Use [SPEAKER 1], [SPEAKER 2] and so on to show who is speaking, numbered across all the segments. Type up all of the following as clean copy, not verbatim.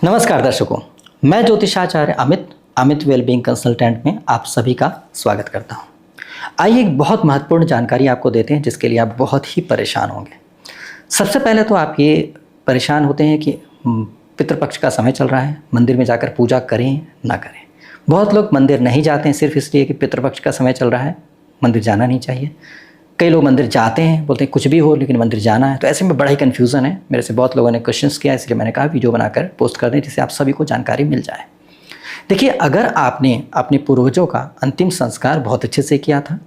[SPEAKER 1] नमस्कार दर्शकों, मैं ज्योतिषाचार्य अमित वेलबींग कंसल्टेंट में आप सभी का स्वागत करता हूं। आइए एक बहुत महत्वपूर्ण जानकारी आपको देते हैं जिसके लिए आप बहुत ही परेशान होंगे। सबसे पहले तो आप ये परेशान होते हैं कि पितृपक्ष का समय चल रहा है, मंदिर में जाकर पूजा करें ना करें। बहुत लोग मंदिर नहीं जाते हैं सिर्फ इसलिए कि पितृपक्ष का समय चल रहा है, मंदिर जाना नहीं चाहिए। कई लोग मंदिर जाते हैं, बोलते हैं कुछ भी हो लेकिन मंदिर जाना है। तो ऐसे में बड़ा ही कन्फ्यूज़न है। मेरे से बहुत लोगों ने क्वेश्चंस किया, इसलिए मैंने कहा वीडियो बनाकर पोस्ट कर दें जिससे आप सभी को जानकारी मिल जाए। देखिए, अगर आपने अपने पूर्वजों का अंतिम संस्कार बहुत अच्छे से किया था,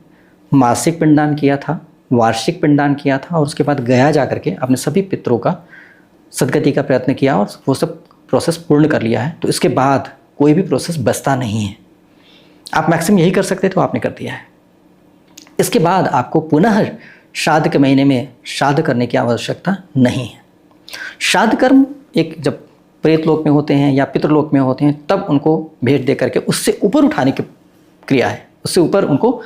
[SPEAKER 1] मासिक पिंडदान किया था, वार्षिक पिंडदान किया था और उसके बाद गया जा करके अपने सभी पितरों का सदगति का प्रयत्न किया और वो सब प्रोसेस पूर्ण कर लिया है, तो इसके बाद कोई भी प्रोसेस बचता नहीं है। आप मैक्सिमम यही कर सकते तो आपने कर दिया है। इसके बाद आपको पुनः श्राद्ध के महीने में श्राद्ध करने की आवश्यकता नहीं है। श्राद्ध कर्म एक जब प्रेत लोक में होते हैं या पितृलोक में होते हैं तब उनको भेंट दे करके उससे ऊपर उठाने की क्रिया है। उससे ऊपर उनको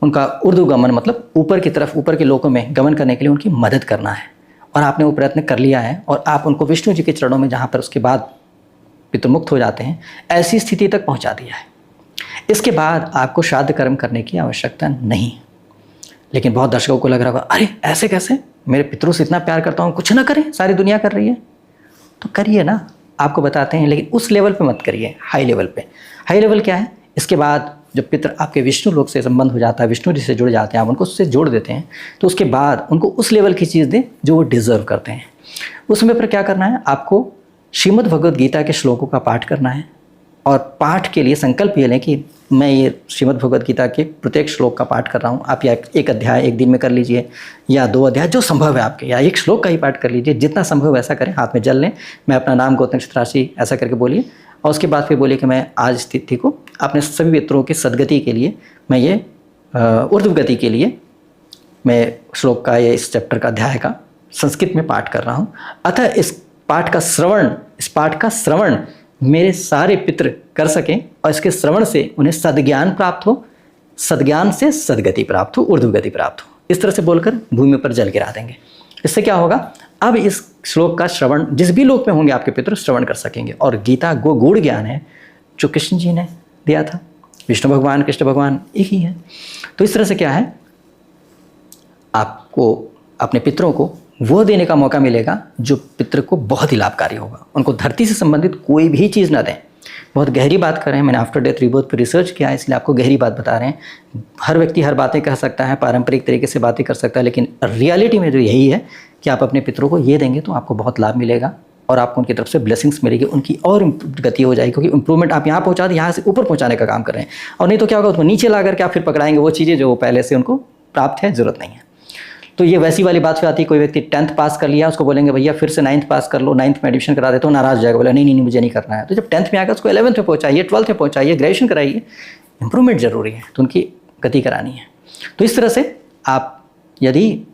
[SPEAKER 1] उनका ऊर्ध्वगमन मतलब ऊपर की तरफ, ऊपर के लोकों में गमन करने के लिए उनकी मदद करना है और आपने वो प्रयत्न कर लिया है और आप उनको विष्णु जी के चरणों में, जहाँ पर उसके बाद पितृमुक्त हो जाते हैं, ऐसी स्थिति तक पहुँचा दिया है। इसके बाद आपको श्राद्ध कर्म करने की आवश्यकता नहीं। लेकिन बहुत दर्शकों को लग रहा होगा, अरे ऐसे कैसे, मेरे पितरों से इतना प्यार करता हूँ, कुछ ना करें, सारी दुनिया कर रही है तो करिए ना। आपको बताते हैं, लेकिन उस लेवल पे मत करिए, हाई लेवल पे। हाई लेवल क्या है? इसके बाद जब पितर आपके विष्णु लोक से संबंध हो जाता है, विष्णु जी से जुड़ जाते हैं, आप उनको उससे जोड़ देते हैं, तो उसके बाद उनको उस लेवल की चीज़ दें जो वो डिज़र्व करते हैं। उस समय पर क्या करना है? आपको श्रीमद् भगवद गीता के श्लोकों का पाठ करना है और पाठ के लिए संकल्प ये लें कि मैं ये श्रीमद् भगवद गीता के प्रत्येक श्लोक का पाठ कर रहा हूँ। आप या एक अध्याय एक दिन में कर लीजिए या 2 अध्याय जो संभव है आपके, या एक श्लोक का ही पाठ कर लीजिए, जितना संभव वैसा करें। हाथ में जल लें, मैं अपना नाम गोत्र नक्षत्र राशि ऐसा करके बोलिए और उसके बाद फिर बोलिए कि मैं आज इस तिथि को अपने सभी पितरों की सदगति के लिए, मैं ये ऊर्ध्वगति के लिए मैं श्लोक का या इस चैप्टर का अध्याय का संस्कृत में पाठ कर रहा हूँ। अतः इस पाठ का श्रवण मेरे सारे पितृ कर सकें और इसके श्रवण से उन्हें सद्ज्ञान प्राप्त हो, सद्ज्ञान से सद्गति प्राप्त हो, ऊर्ध्वगति प्राप्त हो। इस तरह से बोलकर भूमि पर जल गिरा देंगे। इससे क्या होगा? अब इस श्लोक का श्रवण जिस भी लोक में होंगे आपके पितृ श्रवण कर सकेंगे। और गीता गूढ़ ज्ञान है जो कृष्ण जी ने दिया था। विष्णु भगवान कृष्ण भगवान एक ही है। तो इस तरह से क्या है, आपको अपने पितरों को वो देने का मौका मिलेगा जो पितृ को बहुत ही लाभकारी होगा। उनको धरती से संबंधित कोई भी चीज़ ना दें। बहुत गहरी बात कर रहे हैं, मैंने आफ्टर डेथ रिबर्थ पर रिसर्च किया है, इसलिए आपको गहरी बात बता रहे हैं। हर व्यक्ति हर बातें कह सकता है, पारंपरिक तरीके से बातें कर सकता है, लेकिन रियलिटी में जो यही है कि आप अपने पितरों को ये देंगे तो आपको बहुत लाभ मिलेगा और आपको उनकी तरफ से ब्लेसिंग्स मिलेगी, उनकी और गति हो जाएगी। क्योंकि इंप्रूवमेंट आप यहाँ पहुँचा दें, यहाँ से ऊपर पहुँचाने का काम कर रहे हैं। और नहीं तो क्या होगा, उसको नीचे ला करके आप फिर पकड़ाएंगे वो चीज़ें जो पहले से उनको प्राप्त है, ज़रूरत नहीं है। तो ये वैसी वाली बात से आती है, कोई व्यक्ति 10th पास कर लिया, उसको बोलेंगे भैया फिर से 9th पास कर लो, 9th में एडमिशन करा देता हूँ, नाराज हो जाएगा, बोला नहीं मुझे नहीं करना है। तो जब 10th में आकर उसको 11th में पहुँचाइए, 12th में पहुँचाइए, ग्रेजुएशन कराइए। इंप्रूवमेंट जरूरी है, तो उनकी गति करानी है। तो इस तरह से आप यदि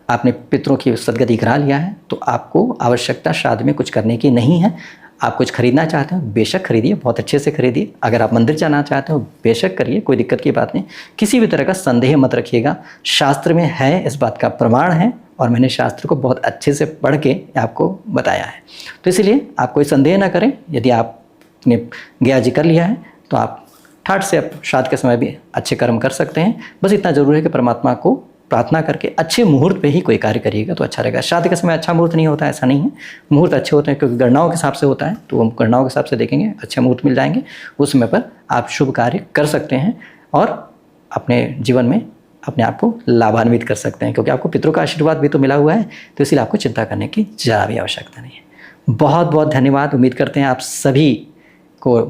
[SPEAKER 1] आपने पितरों की सदगति करा लिया है तो आपको आवश्यकता श्राद्ध में कुछ करने की नहीं है। आप कुछ खरीदना चाहते हो बेशक खरीदिए, बहुत अच्छे से खरीदिए। अगर आप मंदिर जाना चाहते हो बेशक करिए, कोई दिक्कत की बात नहीं। किसी भी तरह का संदेह मत रखिएगा, शास्त्र में है, इस बात का प्रमाण है और मैंने शास्त्र को बहुत अच्छे से पढ़ के आपको बताया है। तो इसलिए आप कोई संदेह ना करें। यदि आपने गया जी कर लिया है तो आप ठाठ से आप श्राद्ध के समय भी अच्छे कर्म कर सकते हैं। बस इतना जरूर है कि परमात्मा को प्रार्थना करके अच्छे मुहूर्त पे ही कोई कार्य करिएगा तो अच्छा रहेगा। श्राद्ध के समय अच्छा मुहूर्त नहीं होता, ऐसा नहीं है। मुहूर्त अच्छे होते हैं क्योंकि गणनाओं के हिसाब से होता है, तो हम गणनाओं के हिसाब से देखेंगे, अच्छे मुहूर्त मिल जाएंगे। उस समय पर आप शुभ कार्य कर सकते हैं और अपने जीवन में अपने आप को लाभान्वित कर सकते हैं, क्योंकि आपको पितरों का आशीर्वाद भी तो मिला हुआ है। तो इसलिए आपको चिंता करने की जरा भी आवश्यकता नहीं है। बहुत बहुत धन्यवाद। उम्मीद करते हैं आप सभी को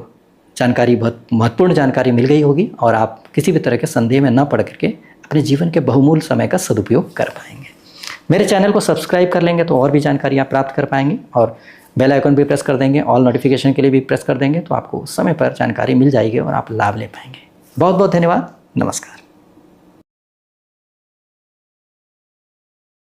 [SPEAKER 1] जानकारी, बहुत महत्वपूर्ण जानकारी मिल गई होगी और आप किसी भी तरह के संदेह में न पड़ करके अपने जीवन के बहुमूल्य समय का सदुपयोग कर पाएंगे। मेरे चैनल को सब्सक्राइब कर लेंगे तो और भी जानकारी आप प्राप्त कर पाएंगे और बेल आइकन भी प्रेस कर देंगे, ऑल नोटिफिकेशन के लिए भी प्रेस कर देंगे, तो आपको समय पर जानकारी मिल जाएगी और आप लाभ ले पाएंगे। बहुत बहुत धन्यवाद। नमस्कार।